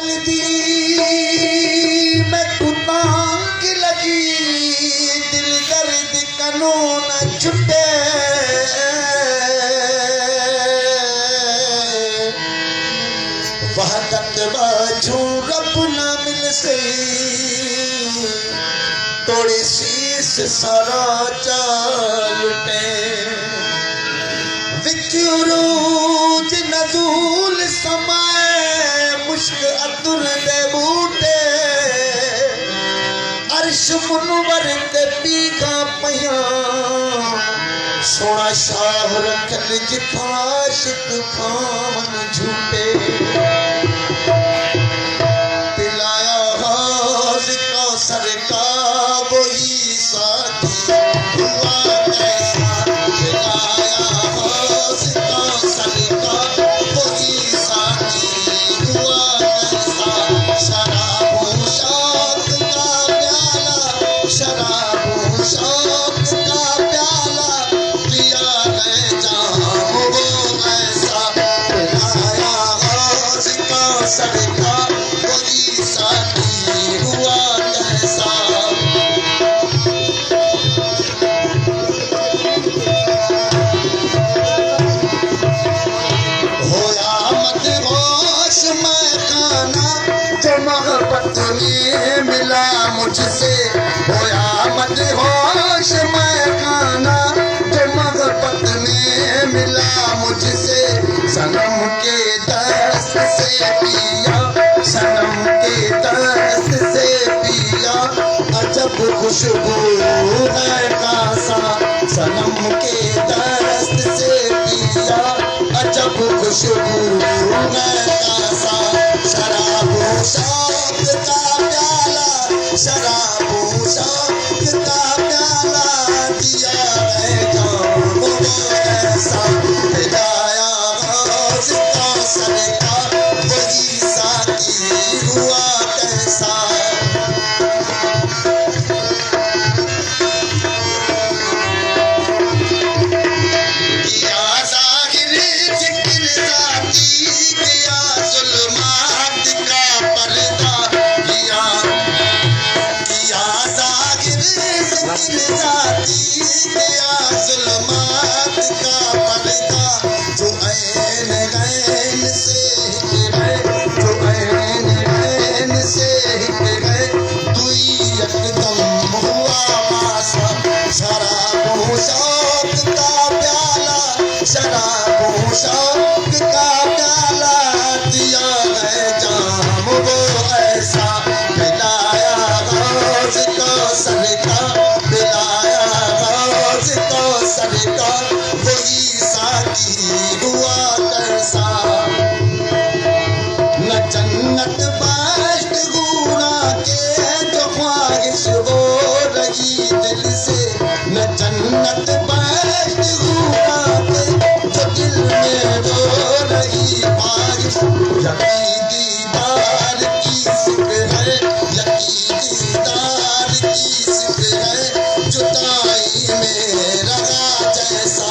चलदी मैं कुतांग लगी दिल दर्द कनून छुटे वहदत बाजू रब न मिल सही तोड़ी शीस सारा चालुटे विचरूज नजूल समाए मुश्क अतुर दे बूटे अर्श मुनवर ते पीगा पया सोना शाह रखल जिथा आशिक खावन झूठे पिलाया हाज कौसर का वही साथी हुआ कैसा पिलाया हाज कौसर का वही साथी हुआ कैसा शराबो शौक का प्याला शराबो शौक का प्याला पिया मैं जाऊं वो ऐसा पिलाया हाज कौसर का वही साथी हुआ कैसा होया मदहोश मैं खाना जो मोहब्बत में मिला मुझसे होया मदहोश मैं खाना जो मोहब्बत में मिला मुझसे सनम के दस्त से पिया सनम के दस्त से पिया अजब खुशबू है कासा सनम के दस्त से पिया अजब खुशबू है कासा शराबो शौक का प्याला शराबो शौक का प्याला दिया है जाम ऐसा हिदाया गाज कौसर का वही साथी हुआ कैसा ज़ुल्मात का पर्दा जो ऐन गैन से हिकरे जो ऐन गैन से हिकरे दुई यकदम हुआ पासा शराबो शौक का प्याला शराबो शौक का प्याला दिया है जाम वो ऐसा पिलाया गाज कौसर का पिलाया गाज कौसर का वही साथी हुआ कैसा न जन्नत बाश्त गुना के जो ख्वाहिश हो रही दिल से न जन्नत बाश्त गुना के जो दिल में हो रही ख्वाहिश यकी दीदार की सिक है यकी दीदार की सिक है जुदाई में रहा जैसा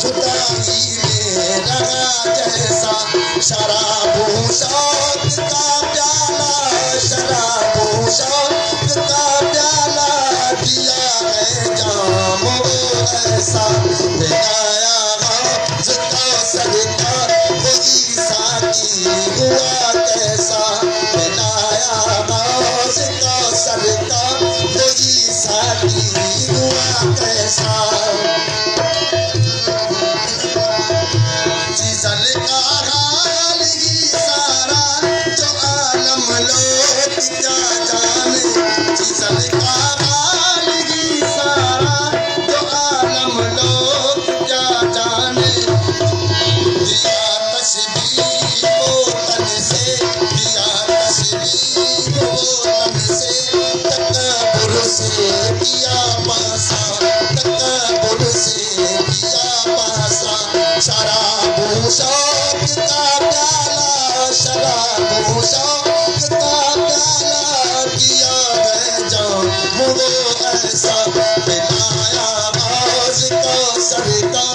जुदाई में रहा जैसा शराबो शौक का प्याला शराबो शौक का प्याला दिया है जाम वो ऐसा पिलाया गाज कौसर का वही साथी हुआ कैसा पिलाया गाज कौसर का वही साथी हुआ कैसा जिसल का हाल ही सारा जो आलम लोग क्या जाने जिसल का हाल ही सारा जो आलम लोग क्या जाने दिया तस्बीह वो तन से दिया तस्बीह वो तन से तकब्बुर से किया पासा तकब्बुर से किया पासा शराबो शौक का प्याला शराबो शौक का प्याला दिया है जाम वो ऐसा पिलाया गाज कौसर का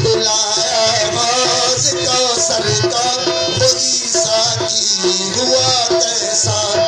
पिलाया गाज कौसर का वही साथी हुआ कैसा